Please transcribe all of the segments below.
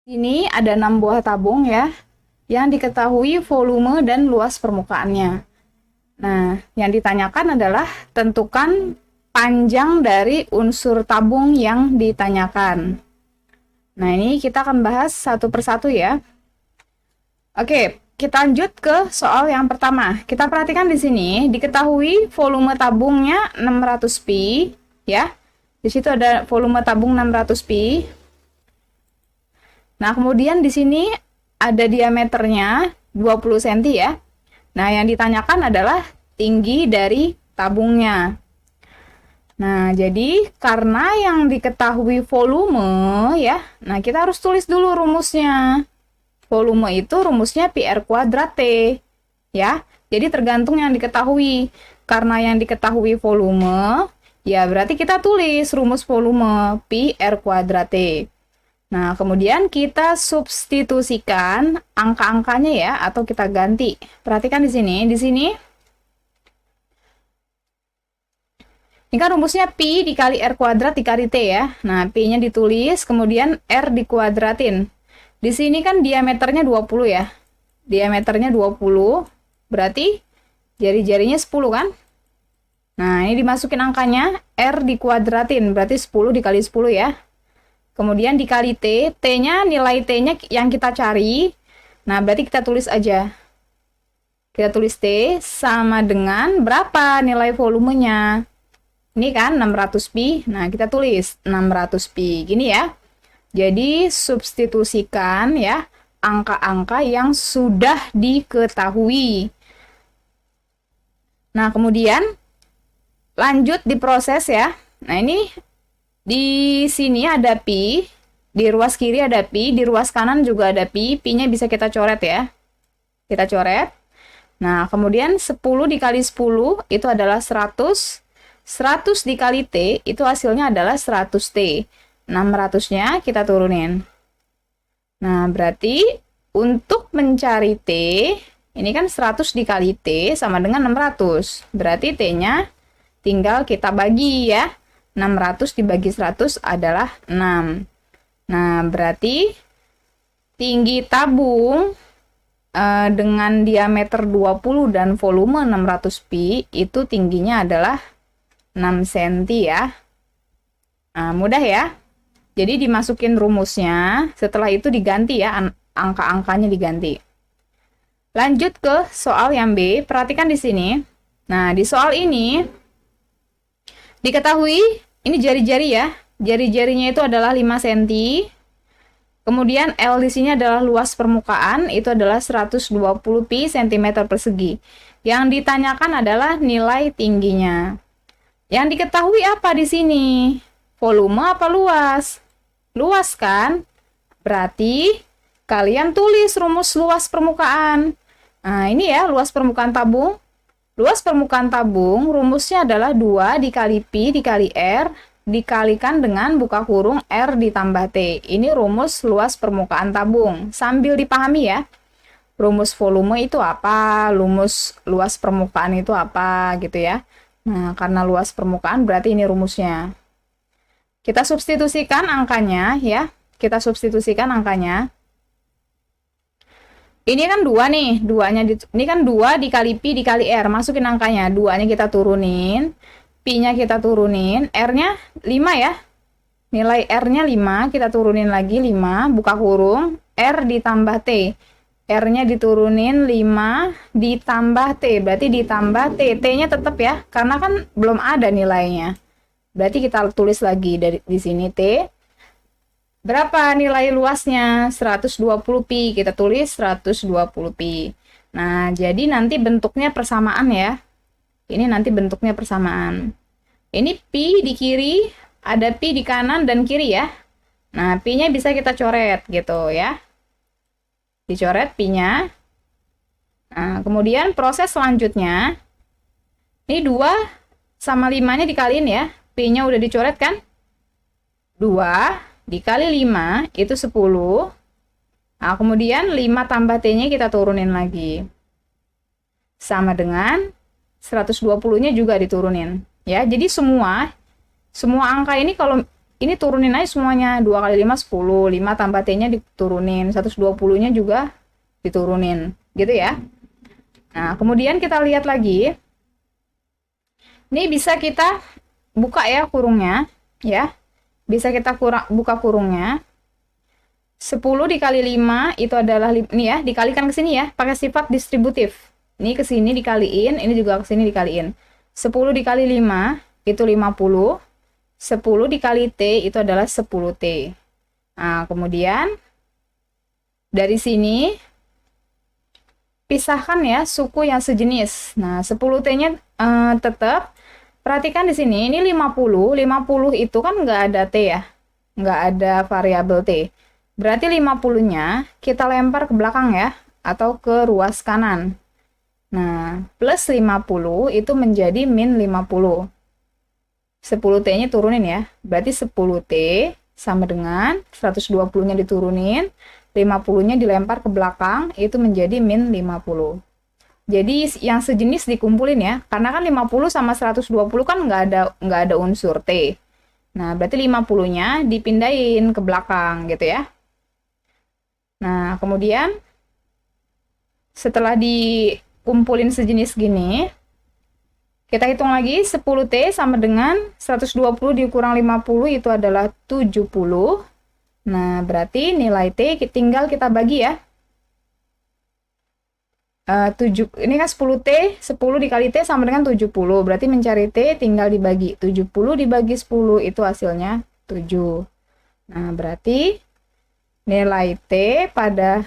Ini ada 6 buah tabung ya, yang diketahui volume dan luas permukaannya. Nah, yang ditanyakan adalah tentukan panjang dari unsur tabung yang ditanyakan. Nah, ini kita akan bahas satu persatu ya. Oke, kita lanjut ke soal yang pertama. Kita perhatikan di sini, diketahui volume tabungnya 600 pi, ya. Di situ ada volume tabung 600 pi. Nah, kemudian di sini ada diameternya 20 cm ya. Nah, yang ditanyakan adalah tinggi dari tabungnya. Nah, jadi karena yang diketahui volume ya, nah kita harus tulis dulu rumusnya. Volume itu rumusnya pi r kuadrat T ya. Jadi tergantung yang diketahui. Karena yang diketahui volume, ya berarti kita tulis rumus volume pi r kuadrat T. Nah, kemudian kita substitusikan angka-angkanya ya, atau kita ganti. Perhatikan di sini. Ini kan rumusnya pi dikali r kuadrat dikali t ya. Nah, pi-nya ditulis, kemudian r dikuadratin. Di sini kan diameternya 20 ya. Diameternya 20, berarti jari-jarinya 10 kan? Nah, ini dimasukin angkanya, r dikuadratin, berarti 10 dikali 10 ya. Kemudian dikali T, T-nya nilai T-nya yang kita cari. Nah, berarti kita tulis aja. Kita tulis T sama dengan berapa nilai volumenya. Ini kan 600 pi. Nah, kita tulis 600 pi. Gini ya. Jadi, substitusikan ya angka-angka yang sudah diketahui. Nah, kemudian lanjut diproses ya. Nah, ini di sini ada pi, di ruas kiri ada pi, di ruas kanan juga ada pi. Pi-nya bisa kita coret ya. Kita coret. Nah, kemudian 10 dikali 10 itu adalah 100. 100 dikali T itu hasilnya adalah 100 T. 600-nya kita turunin. Nah, berarti untuk mencari T, ini kan 100 dikali T sama dengan 600. Berarti T-nya tinggal kita bagi ya. 600 dibagi 100 adalah 6. Nah, berarti tinggi tabung dengan diameter 20 dan volume 600 pi itu tingginya adalah 6 cm ya. Nah, mudah ya. Jadi dimasukin rumusnya, setelah itu diganti ya, angka-angkanya diganti. Lanjut ke soal yang B, perhatikan di sini. Nah, di soal ini diketahui, ini jari-jari ya, jari-jarinya itu adalah 5 cm, kemudian L di sini adalah luas permukaan, itu adalah 120 pi cm persegi. Yang ditanyakan adalah nilai tingginya. Yang diketahui apa di sini? Volume apa luas? Luas kan? Berarti kalian tulis rumus luas permukaan. Nah, ini ya luas permukaan tabung. Luas permukaan tabung rumusnya adalah 2 dikali pi dikali r dikalikan dengan buka kurung r ditambah t. Ini rumus luas permukaan tabung. Sambil dipahami ya. Rumus volume itu apa, rumus luas permukaan itu apa gitu ya. Nah, karena luas permukaan berarti ini rumusnya. Kita substitusikan angkanya ya. Kita substitusikan angkanya. Ini kan 2 nih, ini kan 2 dikali pi dikali r, masukin angkanya, 2-nya kita turunin, pi-nya kita turunin, r-nya 5 ya, nilai r-nya 5, kita turunin lagi 5, buka kurung, r ditambah t, r-nya diturunin 5 ditambah t, berarti ditambah t, t-nya tetap ya, karena kan belum ada nilainya, berarti kita tulis lagi di sini t. Berapa nilai luasnya? 120 pi. Kita tulis 120 pi. Nah, jadi nanti bentuknya persamaan ya. Ini nanti bentuknya persamaan. Ini pi di kiri, ada pi di kanan dan kiri ya. Nah, pi-nya bisa kita coret gitu ya. Dicoret pi-nya. Nah, kemudian proses selanjutnya. Ini 2 sama 5-nya dikaliin ya. Pi-nya udah dicoret kan? 2 dikali 5 itu 10. Nah, kemudian 5 tambah T-nya kita turunin lagi. Sama dengan 120-nya juga diturunin. Ya, jadi semua angka ini kalau ini turunin aja semuanya. 2 kali 5, 10. 5 tambah T-nya diturunin. 120-nya juga diturunin. Gitu ya. Nah, kemudian kita lihat lagi. Ini bisa kita buka ya kurungnya. Ya. Bisa kita buka kurungnya. 10 dikali 5 itu adalah, ini ya, dikalikan ke sini ya. Pakai sifat distributif. Ini ke sini dikaliin, ini juga ke sini dikaliin. 10 dikali 5 itu 50. 10 dikali T itu adalah 10T. Nah, kemudian dari sini pisahkan ya suku yang sejenis. Nah, 10T-nya tetap. Perhatikan di sini, ini 50. 50 itu kan nggak ada T ya. Nggak ada variabel T. Berarti 50-nya kita lempar ke belakang ya, atau ke ruas kanan. Nah, plus 50 itu menjadi min 50. 10T-nya turunin ya. Berarti 10T sama dengan 120-nya diturunin, 50-nya dilempar ke belakang, itu menjadi min 50. Jadi yang sejenis dikumpulin ya, karena kan 50 sama 120 kan nggak ada unsur T. Nah, berarti 50-nya dipindahin ke belakang gitu ya. Nah, kemudian setelah dikumpulin sejenis gini, kita hitung lagi 10T sama dengan 120 dikurang 50 itu adalah 70. Nah, berarti nilai T tinggal kita bagi ya. 7, ini kan 10T, 10 dikali T sama dengan 70. Berarti mencari T tinggal dibagi. 70 dibagi 10 itu hasilnya 7. Nah, berarti nilai T pada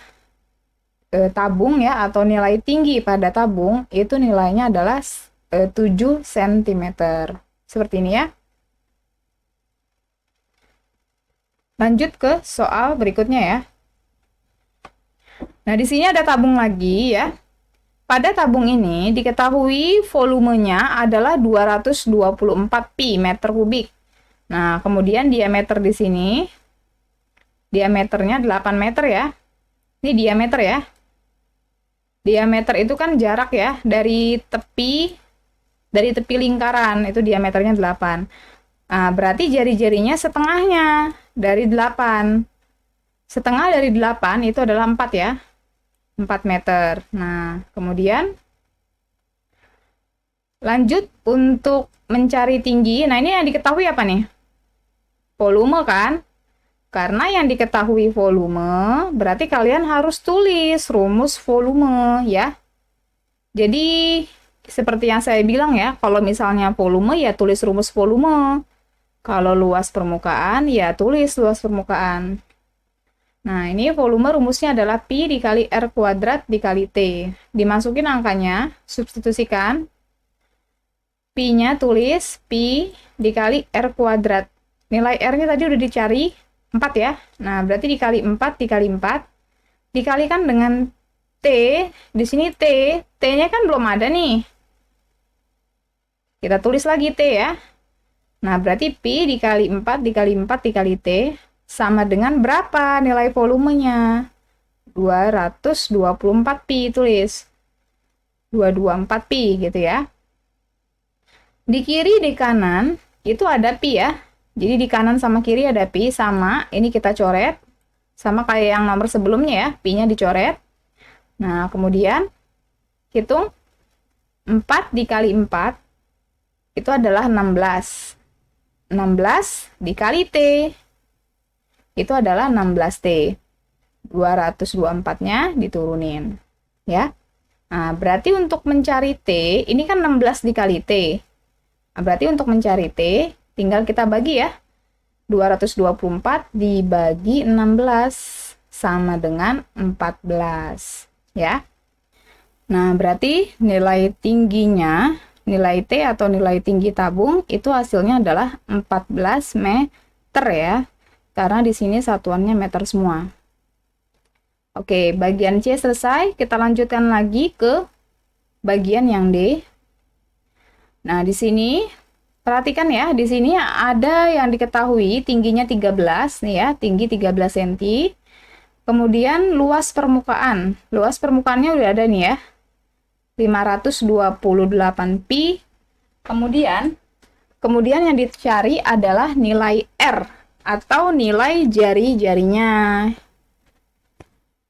tabung ya, atau nilai tinggi pada tabung itu nilainya adalah 7 cm. Seperti ini ya. Lanjut ke soal berikutnya ya. Nah, di sini ada tabung lagi ya. Pada tabung ini diketahui volumenya adalah 224 pi meter kubik. Nah, kemudian diameter di sini, diameternya 8 meter ya. Ini diameter ya. Diameter itu kan jarak ya dari tepi lingkaran, itu diameternya 8. Nah, berarti jari-jarinya setengahnya dari 8. Setengah dari 8 itu adalah 4 ya. 4 meter. Nah, kemudian lanjut untuk mencari tinggi. Nah, ini yang diketahui apa nih? Volume kan? Karena yang diketahui volume, berarti kalian harus tulis rumus volume ya. Jadi, seperti yang saya bilang ya, kalau misalnya volume ya tulis rumus volume. Kalau luas permukaan ya tulis luas permukaan. Nah, ini volume rumusnya adalah pi dikali R kuadrat dikali T. Dimasukin angkanya, substitusikan. Pi-nya tulis pi dikali R kuadrat. Nilai R-nya tadi udah dicari, 4 ya. Nah, berarti dikali 4 dikali 4. Dikalikan dengan T. Di sini T. T-nya kan belum ada nih. Kita tulis lagi T ya. Nah, berarti pi dikali 4 dikali 4 dikali T. Sama dengan berapa nilai volumenya? 224 pi, tulis 224 pi gitu ya. Di kiri di kanan itu ada pi ya. Jadi di kanan sama kiri ada pi, sama ini kita coret. Sama kayak yang nomor sebelumnya ya, pi-nya dicoret. Nah, kemudian hitung 4 dikali 4 itu adalah 16. 16 dikali T itu adalah 16T. 224-nya diturunin. Ya. Nah, berarti untuk mencari T, ini kan 16 dikali T. Nah, berarti untuk mencari T, tinggal kita bagi ya. 224 dibagi 16 sama dengan 14. Ya. Nah, berarti nilai tingginya, nilai T atau nilai tinggi tabung, itu hasilnya adalah 14 meter ya. Karena di sini satuannya meter semua. Oke, bagian C selesai. Kita lanjutkan lagi ke bagian yang D. Nah, di sini perhatikan ya, di sini ada yang diketahui tingginya 13 nih ya, tinggi 13 cm. Kemudian luas permukaan. Luas permukaannya udah ada nih ya. 528 pi. Kemudian yang dicari adalah nilai R. atau nilai jari-jarinya.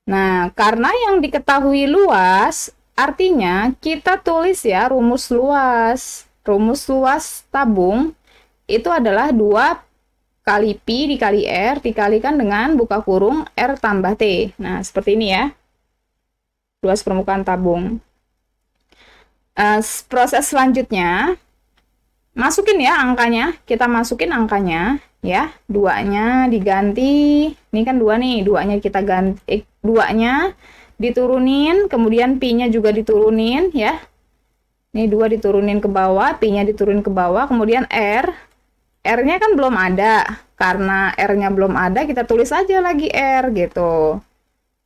Nah, karena yang diketahui luas, artinya kita tulis ya rumus luas. Rumus luas tabung itu adalah 2 kali Pi dikali R dikalikan dengan buka kurung R tambah T. Nah, seperti ini ya. Luas permukaan tabung. Proses selanjutnya, masukin ya angkanya. Kita masukin angkanya ya. 2-nya diganti. Ini kan 2 nih. 2-nya kita ganti. 2-nya diturunin. Kemudian Pi-nya juga diturunin ya. Ini 2 diturunin ke bawah. Pi-nya diturunin ke bawah. Kemudian R. R-nya kan belum ada. Karena R-nya belum ada, kita tulis aja lagi R gitu.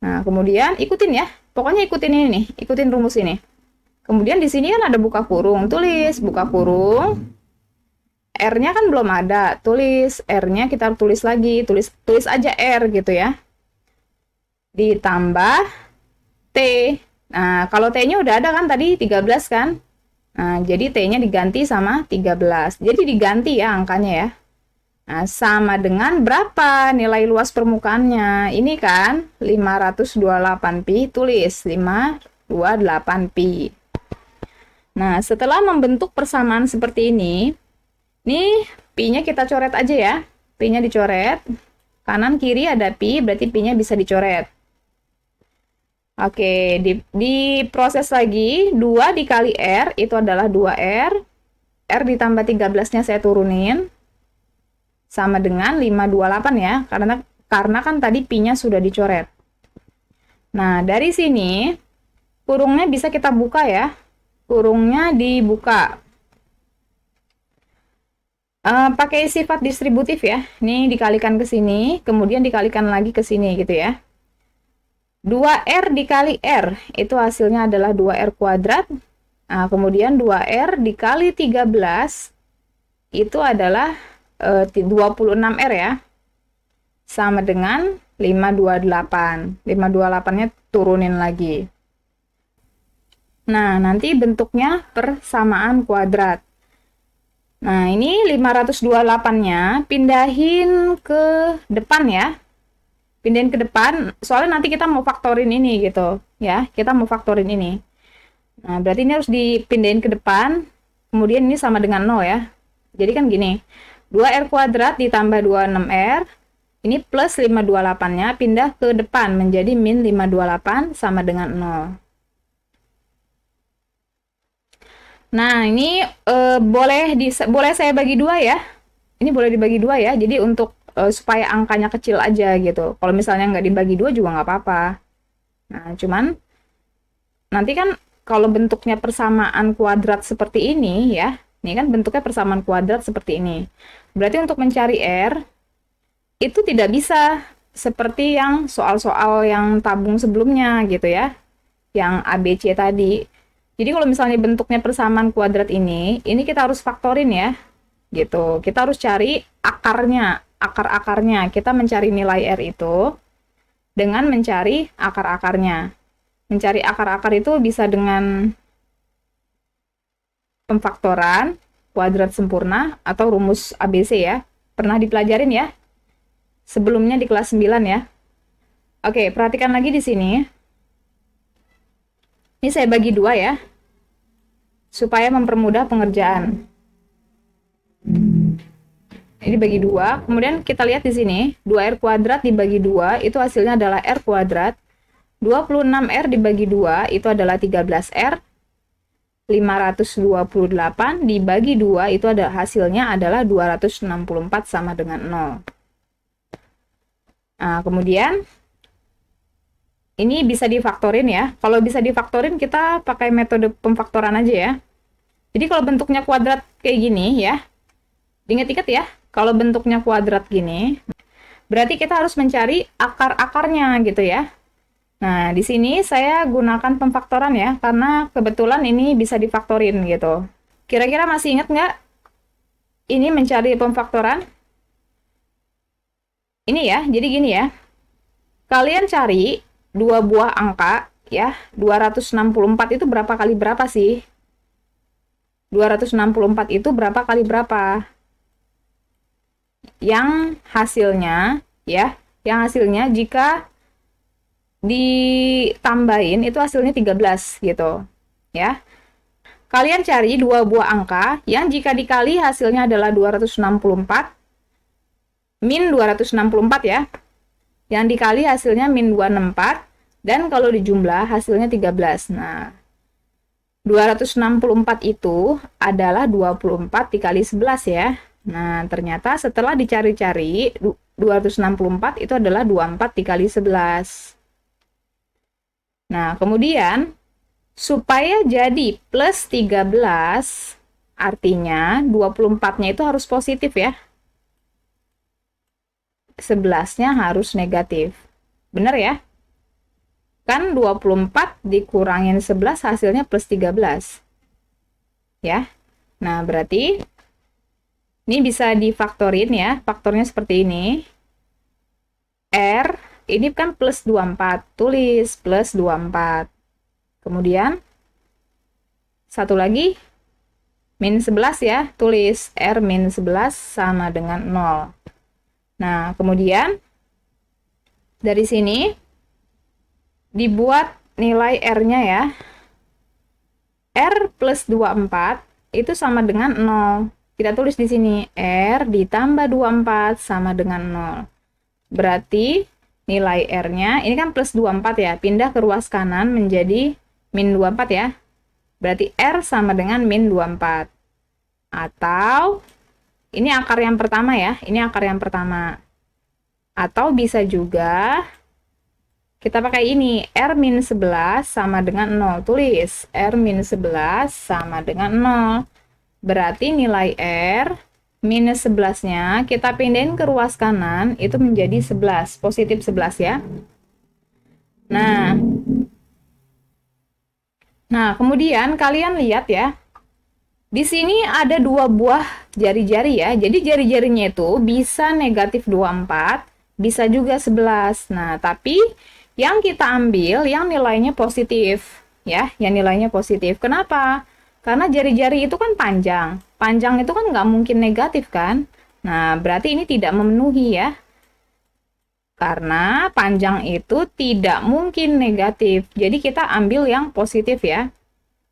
Nah, kemudian ikutin ya. Pokoknya ikutin ini nih. Ikutin rumus ini. Kemudian di sini kan ada buka kurung. Tulis buka kurung. R-nya kan belum ada. Tulis R-nya kita tulis lagi. Tulis aja R gitu ya. Ditambah T. Nah, kalau T-nya udah ada kan tadi 13 kan? Nah, jadi T-nya diganti sama 13. Jadi diganti ya angkanya ya. Nah, sama dengan berapa nilai luas permukaannya? Ini kan 528 pi, tulis 528 pi. Nah, setelah membentuk persamaan seperti ini, nih pi-nya kita coret aja ya. Pi-nya dicoret. Kanan kiri ada pi, berarti pi-nya bisa dicoret. Oke, diproses lagi, 2 dikali R, itu adalah 2R. R ditambah 13-nya saya turunin. Sama dengan 528 ya, karena kan tadi pi-nya sudah dicoret. Nah, dari sini, kurungnya bisa kita buka ya. Kurungnya dibuka. Pakai sifat distributif ya. Ini dikalikan ke sini, kemudian dikalikan lagi ke sini gitu ya. 2R dikali R, itu hasilnya adalah 2R kuadrat. Nah, kemudian 2R dikali 13, itu adalah 26R ya. Sama dengan 528. 528-nya turunin lagi. Nah, nanti bentuknya persamaan kuadrat. Nah, ini 528-nya pindahin ke depan ya. Pindahin ke depan, soalnya nanti kita mau faktorin ini gitu ya. Kita mau faktorin ini. Nah, berarti ini harus dipindahin ke depan. Kemudian ini sama dengan 0 ya. Jadi kan gini, 2R kuadrat ditambah 26R. Ini plus 528-nya pindah ke depan menjadi min 528 sama dengan 0. Nah, ini boleh saya bagi 2 ya. Ini boleh dibagi 2 ya. Jadi untuk supaya angkanya kecil aja gitu. Kalau misalnya nggak dibagi 2 juga nggak apa-apa. Nah, cuman nanti kan kalau bentuknya persamaan kuadrat seperti ini ya. Ini kan bentuknya persamaan kuadrat seperti ini. Berarti untuk mencari R, itu tidak bisa seperti yang soal-soal yang tabung sebelumnya gitu ya. Yang ABC tadi. Jadi kalau misalnya bentuknya persamaan kuadrat ini kita harus faktorin ya. Gitu. Kita harus cari akarnya. Akar-akarnya. Kita mencari nilai R itu dengan mencari akar-akarnya. Mencari akar-akar itu bisa dengan pemfaktoran, kuadrat sempurna, atau rumus ABC ya. Pernah dipelajarin ya? Sebelumnya di kelas 9 ya. Oke, perhatikan lagi di sini. Ini saya bagi 2 ya. Supaya mempermudah pengerjaan. Ini dibagi 2, kemudian kita lihat di sini, 2R kuadrat dibagi 2, itu hasilnya adalah R kuadrat. 26R dibagi 2, itu adalah 13R. 528 dibagi 2, itu ada hasilnya adalah 264 sama dengan 0. Nah, kemudian, ini bisa difaktorin ya. Kalau bisa difaktorin, kita pakai metode pemfaktoran aja ya. Jadi kalau bentuknya kuadrat kayak gini ya, diingat-ingat ya, kalau bentuknya kuadrat gini, berarti kita harus mencari akar-akarnya gitu ya. Nah, di sini saya gunakan pemfaktoran ya, karena kebetulan ini bisa difaktorin gitu. Kira-kira masih ingat nggak ini mencari pemfaktoran? Ini ya, jadi gini ya. Kalian cari 2 buah angka ya, 264 itu berapa kali berapa sih? 264 itu berapa kali berapa? yang hasilnya ya, yang hasilnya jika ditambahin itu hasilnya 13 gitu ya. Kalian cari dua buah angka yang jika dikali hasilnya adalah 264 min 264 ya. Yang dikali hasilnya min 264 dan kalau dijumlah hasilnya 13. Nah, 264 itu adalah 24 dikali 11 ya. Nah, ternyata setelah dicari-cari 264 itu adalah 24 dikali 11. Nah, kemudian supaya jadi plus 13 artinya 24-nya itu harus positif ya. 11-nya harus negatif. Benar ya? Kan 24 dikurangin 11 hasilnya plus 13. Ya. Nah, berarti ini bisa difaktorin ya. Faktornya seperti ini. R ini kan plus 24. Tulis plus 24. Kemudian satu lagi min 11 ya. Tulis R min 11 sama dengan 0. Nah, kemudian dari sini dibuat nilai R-nya ya. R plus 24 itu sama dengan 0. Kita tulis di sini R ditambah 24 sama dengan 0. Berarti nilai R-nya, ini kan plus 24 ya, pindah ke ruas kanan menjadi min 24 ya. Berarti R sama dengan min 24. Atau ini akar yang pertama ya, ini akar yang pertama. Atau bisa juga kita pakai ini, R min 11 sama dengan 0. Tulis, R min 11 sama dengan 0. Berarti nilai R minus 11-nya kita pindahin ke ruas kanan, itu menjadi 11, positif 11 ya. Nah, kemudian kalian lihat ya, di sini ada dua buah jari-jari ya. Jadi jari-jarinya itu bisa negatif 24, bisa juga 11. Nah, tapi yang kita ambil yang nilainya positif ya, yang nilainya positif. Kenapa? Karena jari-jari itu kan panjang. Panjang itu kan nggak mungkin negatif kan? Nah, berarti ini tidak memenuhi ya. Karena panjang itu tidak mungkin negatif. Jadi kita ambil yang positif ya.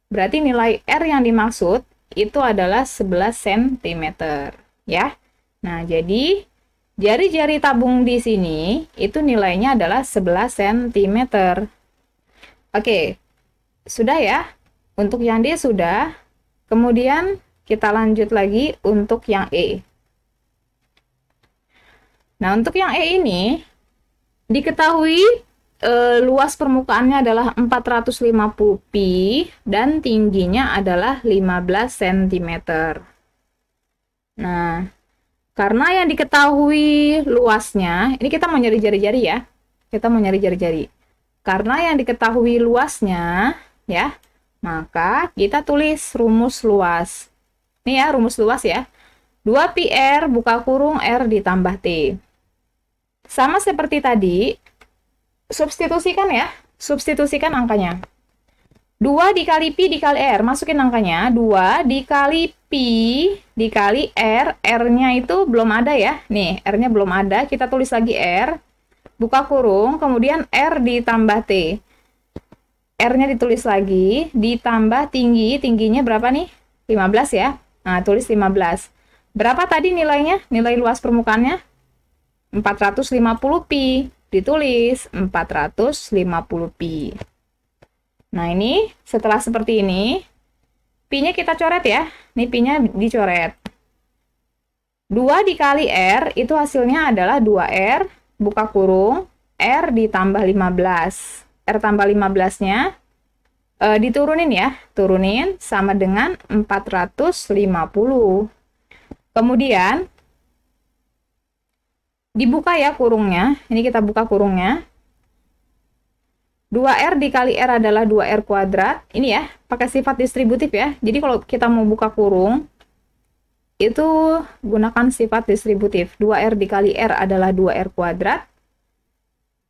Berarti nilai R yang dimaksud itu adalah 11 cm ya. Nah, jadi jari-jari tabung di sini itu nilainya adalah 11 cm. Oke, sudah ya. Untuk yang D sudah. Kemudian kita lanjut lagi untuk yang E. Nah, untuk yang E ini diketahui luas permukaannya adalah 450 pi dan tingginya adalah 15 cm. Nah, karena yang diketahui luasnya, ini kita mau nyari jari-jari ya. Kita mau nyari jari-jari. Karena yang diketahui luasnya, ya, maka kita tulis rumus luas. Ini ya, rumus luas ya. 2 pi R buka kurung R ditambah T. Sama seperti tadi, substitusikan ya, substitusikan angkanya. 2 dikali pi dikali R, masukin angkanya. 2 dikali pi dikali R, R-nya itu belum ada ya. Nih, R-nya belum ada, kita tulis lagi R, buka kurung, kemudian R ditambah T. R-nya ditulis lagi, ditambah tinggi, tingginya berapa nih? 15 ya. Nah, tulis 15. Berapa tadi nilainya? Nilai luas permukaannya? 450 pi. Ditulis 450 pi. Nah, ini setelah seperti ini, pi-nya kita coret ya. Ini pi-nya dicoret. 2 dikali R, itu hasilnya adalah 2R, buka kurung, R ditambah 15. R tambah 15-nya diturunin ya. Turunin sama dengan 450. Kemudian dibuka ya kurungnya. Ini kita buka kurungnya. 2R dikali R adalah 2R kuadrat. Ini ya, pakai sifat distributif ya. Jadi kalau kita mau buka kurung, itu gunakan sifat distributif. 2R dikali R adalah 2R kuadrat.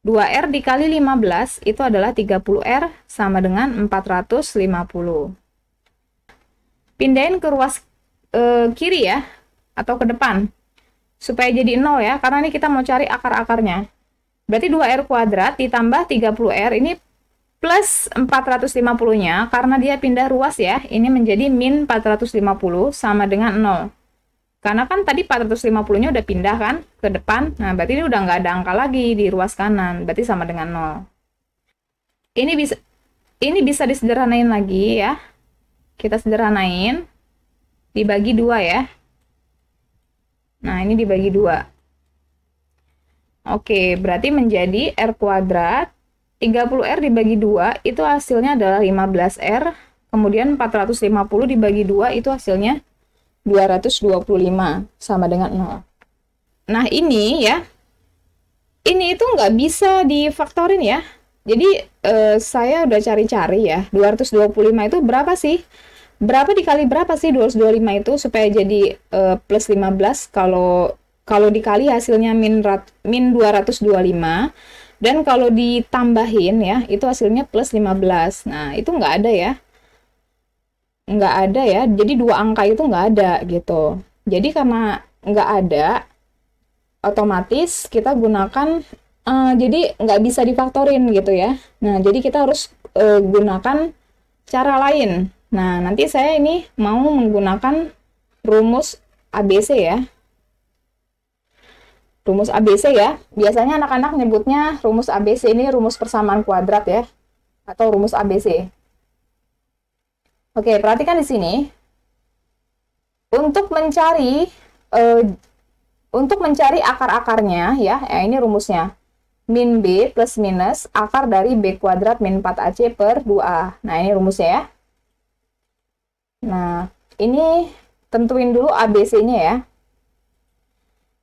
2R dikali 15 itu adalah 30R sama dengan 450. Pindahin ke ruas kiri ya, atau ke depan. supaya jadi 0 ya, karena ini kita mau cari akar-akarnya. Berarti 2R kuadrat ditambah 30R ini plus 450-nya, karena dia pindah ruas ya, ini menjadi min 450 sama dengan 0. Karena kan tadi 450-nya udah pindah kan ke depan, nah berarti ini udah nggak ada angka lagi di ruas kanan, berarti sama dengan 0. Ini bisa disederhanain lagi ya. Kita sederhanain, dibagi 2 ya. Nah, ini dibagi 2. Oke, berarti menjadi R kuadrat, 30R dibagi 2, itu hasilnya adalah 15R, kemudian 450 dibagi 2, itu hasilnya 225, sama dengan 0. Nah, ini ya, ini itu nggak bisa difaktorin ya. Jadi, saya udah cari-cari ya, 225 itu berapa sih? Berapa dikali berapa sih 225 itu supaya jadi plus 15 kalau dikali hasilnya min 225, dan kalau ditambahin ya itu hasilnya plus 15. Nah itu nggak ada ya, nggak ada ya, jadi dua angka itu nggak ada gitu. Jadi karena nggak ada, otomatis kita gunakan jadi nggak bisa difaktorin gitu ya. Nah jadi kita harus gunakan cara lain. Nah nanti saya ini mau menggunakan rumus ABC ya. Rumus ABC ya, biasanya anak-anak nyebutnya rumus ABC ini rumus persamaan kuadrat ya, atau rumus ABC. Oke, perhatikan di sini. Untuk mencari akar-akarnya ya, ini rumusnya. Min B plus minus akar dari B kuadrat min 4AC per 2A. Nah, ini rumusnya ya. Nah, ini tentuin dulu ABC-nya ya.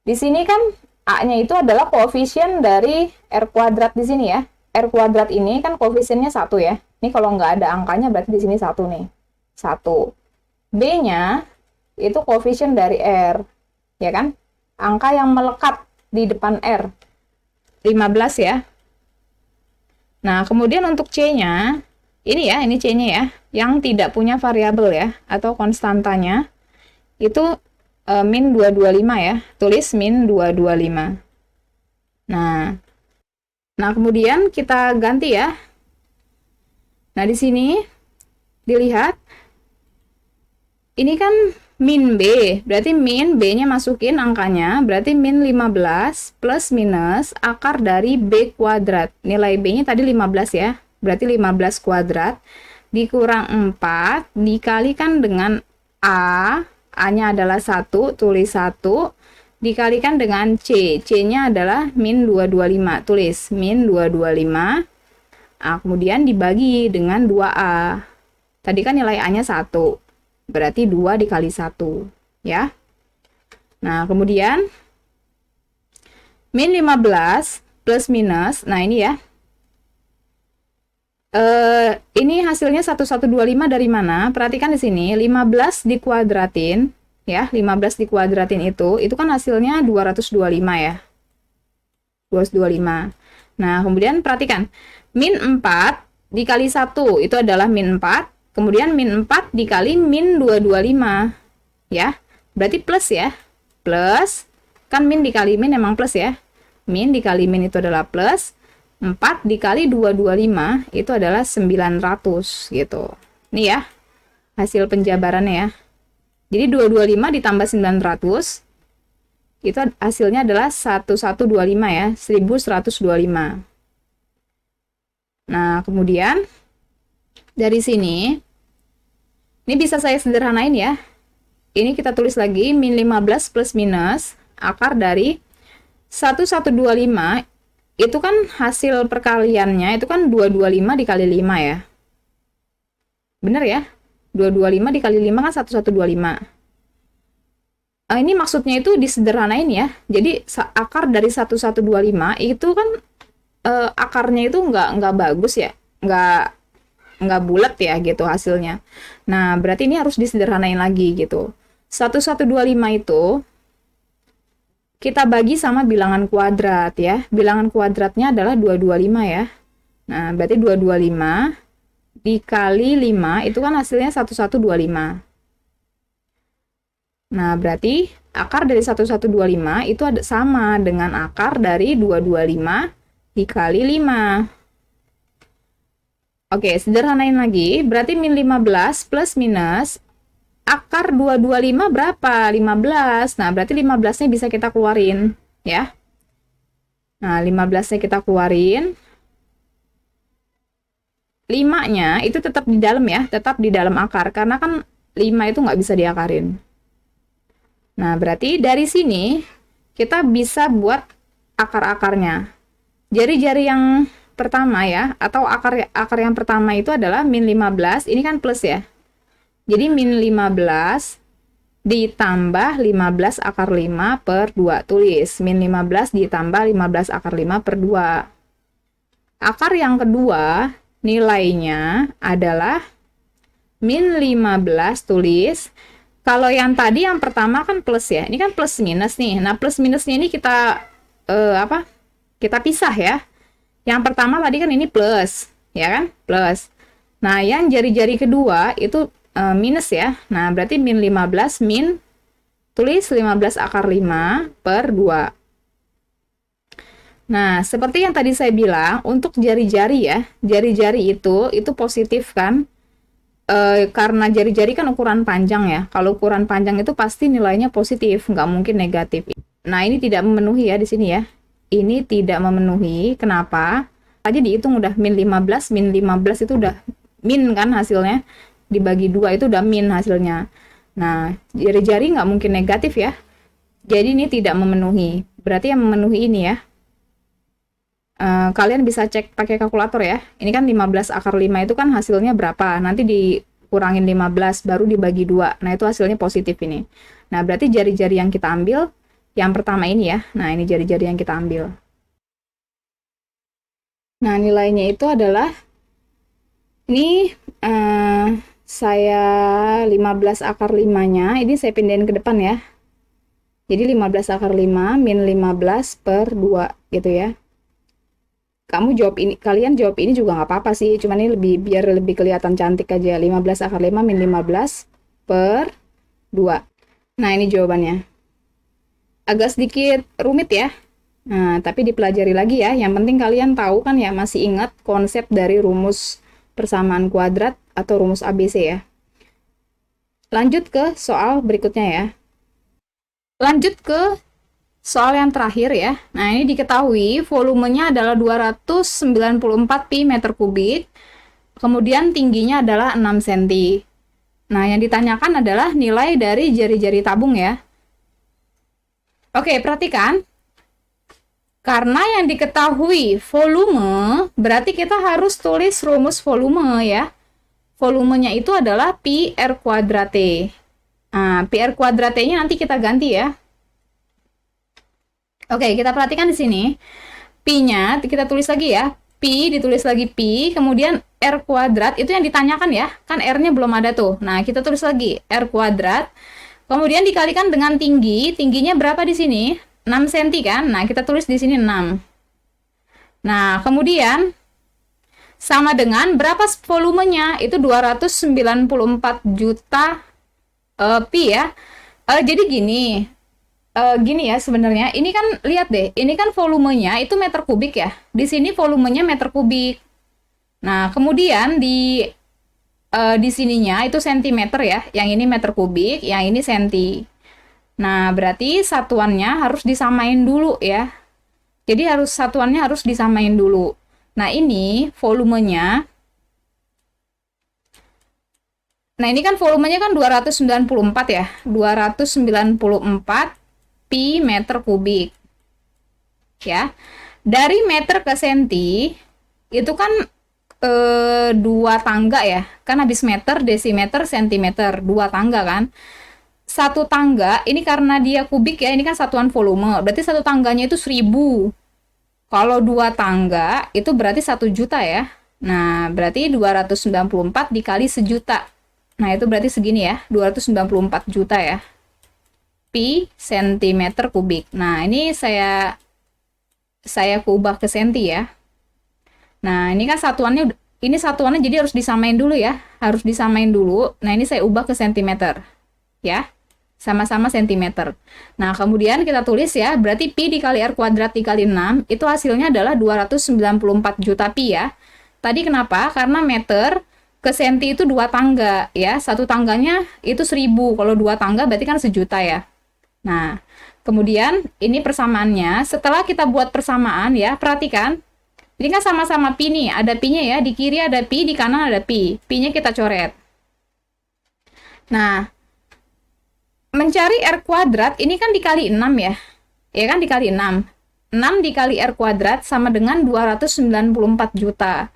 Di sini kan A-nya itu adalah koefisien dari R kuadrat di sini ya. R kuadrat ini kan koefisiennya 1 ya. Ini kalau nggak ada angkanya berarti di sini 1 nih. 1. B-nya itu koefisien dari R. Ya kan? Angka yang melekat di depan R. 15 ya. Nah, kemudian untuk C-nya, ini ya, ini C-nya ya, yang tidak punya variabel ya, atau konstantanya, itu min 225 ya, tulis min 225. Nah, kemudian kita ganti ya. Nah, di sini dilihat, ini kan min B, berarti min B-nya masukin angkanya, berarti min 15 plus minus akar dari B kuadrat. Nilai B-nya tadi 15 ya, berarti 15 kuadrat, dikurang 4, dikalikan dengan A-nya adalah 1, tulis 1, dikalikan dengan C. C-nya adalah min 225, tulis min 225. Nah, kemudian dibagi dengan 2A. Tadi kan nilai A-nya 1, berarti 2 dikali 1, ya. Nah, kemudian min 15 plus minus, nah ini ya. Ini hasilnya 1125 dari mana? Perhatikan di sini, 15 dikuadratin, ya, 15 dikuadratin itu kan hasilnya 225 ya. 225. Nah, kemudian perhatikan, min 4 dikali 1 itu adalah min 4, kemudian min 4 dikali min 225, ya. Berarti plus ya. Plus, kan min dikali min emang plus ya. Min dikali min itu adalah plus. 4 dikali 225 itu adalah 900 gitu. Ini ya, hasil penjabarannya ya. Jadi 225 ditambah 900, itu hasilnya adalah 1125 ya, 1125. Nah, kemudian dari sini, ini bisa saya sederhanain ya. Ini kita tulis lagi, min 15 plus minus, akar dari 1125, itu kan hasil perkaliannya itu kan 225 dikali 5 ya. Bener ya? 225 dikali 5 kan 1125. Ini maksudnya itu disederhanain ya. Jadi akar dari 1125 itu kan akarnya itu nggak bagus ya. Nggak bulat ya gitu hasilnya. Nah, berarti ini harus disederhanain lagi gitu. 1125 itu kita bagi sama bilangan kuadrat ya. Bilangan kuadratnya adalah 225 ya. Nah, berarti 225 dikali 5 itu kan hasilnya 1125. Nah, berarti akar dari 1125 itu ada sama dengan akar dari 225 dikali 5. Oke, sederhanain lagi. Berarti min 15 plus minus akar 225 berapa? 15. Nah, berarti 15-nya bisa kita keluarin, ya. Nah, 15-nya kita keluarin. 5-nya itu tetap di dalam ya, tetap di dalam akar. Karena kan 5 itu nggak bisa diakarin. Nah, berarti dari sini kita bisa buat akar-akarnya. Jari-jari yang pertama ya, atau akar yang pertama itu adalah min 15, ini kan plus ya. Jadi min 15 ditambah 15 akar 5 per 2. Tulis, min 15 ditambah 15 akar 5 per 2. Akar yang kedua, nilainya adalah min 15, tulis. Kalau yang tadi yang pertama kan plus ya, ini kan plus minus nih. Nah, plus minusnya ini kita, kita pisah ya. Yang pertama tadi kan ini plus, ya kan? Plus. Nah, yang jari-jari kedua itu minus ya. Nah, berarti min 15 min, tulis 15 akar 5 per 2. Nah, seperti yang tadi saya bilang, untuk jari-jari ya, jari-jari itu positif kan? Karena jari-jari kan ukuran panjang ya. Kalau ukuran panjang itu pasti nilainya positif, nggak mungkin negatif. Nah, ini tidak memenuhi ya di sini ya. Ini tidak memenuhi. Kenapa? Aja dihitung udah min 15 itu udah min kan hasilnya. Dibagi 2 itu udah min hasilnya. Nah, jari-jari nggak mungkin negatif ya. Jadi ini tidak memenuhi. Berarti yang memenuhi ini ya. Kalian bisa cek pakai kalkulator ya. Ini kan 15 akar 5 itu kan hasilnya berapa. Nanti dikurangin 15 baru dibagi 2. Nah, itu hasilnya positif ini. Nah, berarti jari-jari yang kita ambil yang pertama ini ya. Nah, ini jari-jari yang kita ambil. Nah, nilainya itu adalah ini saya 15 akar 5-nya, ini saya pindahin ke depan ya. Jadi 15 akar 5 min 15 per 2 gitu ya. Kamu jawab ini, kalian jawab ini juga nggak apa-apa sih, cuman ini biar lebih kelihatan cantik aja. 15 akar 5 min 15 per 2. Nah, ini jawabannya. Agak sedikit rumit ya. Nah, tapi dipelajari lagi ya. Yang penting kalian tahu kan ya, masih ingat konsep dari rumus persamaan kuadrat atau rumus ABC ya. Lanjut ke soal berikutnya ya. Lanjut ke soal yang terakhir ya. Nah, ini diketahui volumenya adalah 294 pi meter kubik. Kemudian tingginya adalah 6 cm. Nah, yang ditanyakan adalah nilai dari jari-jari tabung ya. Oke, perhatikan. Karena yang diketahui volume, berarti kita harus tulis rumus volume ya. Volumenya itu adalah pi r kuadrate. Nah, pi r kuadratenya nanti kita ganti ya. Oke, kita perhatikan di sini. Pi-nya kita tulis lagi ya. Pi ditulis lagi pi, kemudian r kuadrat itu yang ditanyakan ya. Kan r-nya belum ada tuh. Nah, kita tulis lagi r kuadrat. Kemudian dikalikan dengan tinggi. Tingginya berapa di sini? 6 cm kan? Nah, kita tulis di sini 6. Nah, kemudian sama dengan berapa volumenya? Itu 294 juta pi ya. Jadi gini ya sebenarnya. Ini kan lihat deh, ini kan volumenya itu meter kubik ya. Di sini volumenya meter kubik. Nah, kemudian di sininya itu sentimeter ya. Yang ini meter kubik, yang ini senti. Nah, berarti satuannya harus disamain dulu ya. Jadi satuannya harus disamain dulu. Nah, ini volumenya. Nah, ini kan volumenya kan 294 ya. 294 pi meter kubik. Ya. Dari meter ke senti itu kan 2 tangga ya. Kan habis meter, desimeter, sentimeter, 2 tangga kan. Satu tangga, ini karena dia kubik ya, ini kan satuan volume. Berarti satu tangganya itu 1000. Kalau 2 tangga, itu berarti 1 juta ya. Nah, berarti 294 dikali sejuta. Nah, itu berarti segini ya, 294 juta ya. Pi sentimeter kubik. Nah, ini saya ubah ke senti ya. Nah, ini kan satuannya jadi harus disamain dulu ya. Harus disamain dulu. Nah, ini saya ubah ke sentimeter. Ya. sama-sama sentimeter. Nah, kemudian kita tulis ya, berarti pi dikali r kuadrat dikali 6, itu hasilnya adalah 294 juta pi ya. Tadi kenapa? Karena meter ke senti itu 2 tangga ya. Satu tangganya itu 1000, kalau 2 tangga berarti kan sejuta ya. Nah, kemudian ini persamaannya. Setelah kita buat persamaan ya, perhatikan. Ini kan sama-sama pi nih, ada pi-nya ya, di kiri ada pi, di kanan ada pi. Pi-nya kita coret. Nah, mencari R kuadrat, ini kan dikali 6 ya. Ya kan dikali 6. 6 dikali R kuadrat sama dengan 294 juta.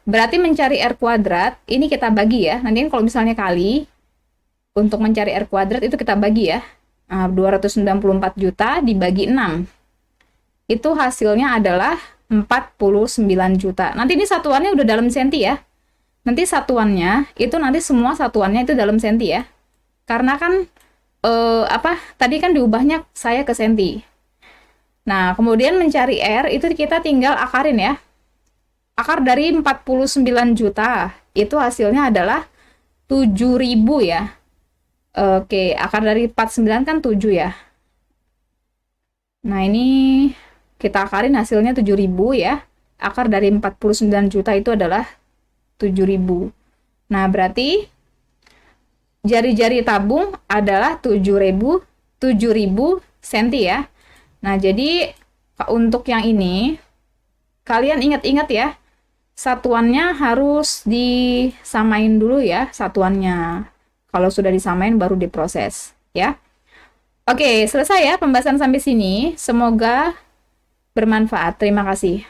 Berarti mencari R kuadrat, ini kita bagi ya. Nanti kalau misalnya kali, untuk mencari R kuadrat itu kita bagi ya. 294 juta dibagi 6. Itu hasilnya adalah 49 juta. Nanti ini satuannya udah dalam senti ya. Nanti satuannya, itu nanti semua satuannya itu dalam senti ya. Karena kan tadi kan diubahnya saya ke senti. Nah, kemudian mencari R itu kita tinggal akarin ya. Akar dari 49 juta itu hasilnya adalah 7.000 ya. Oke, akar dari 49 kan 7 ya. Nah, ini kita akarin hasilnya 7.000 ya. Akar dari 49 juta itu adalah 7.000. Nah, berarti jari-jari tabung adalah 7.000 senti ya. Nah, jadi untuk yang ini kalian ingat-ingat ya, satuannya harus disamain dulu ya, satuannya. Kalau sudah disamain baru diproses ya. Oke, selesai ya pembahasan sampai sini. Semoga bermanfaat. Terima kasih.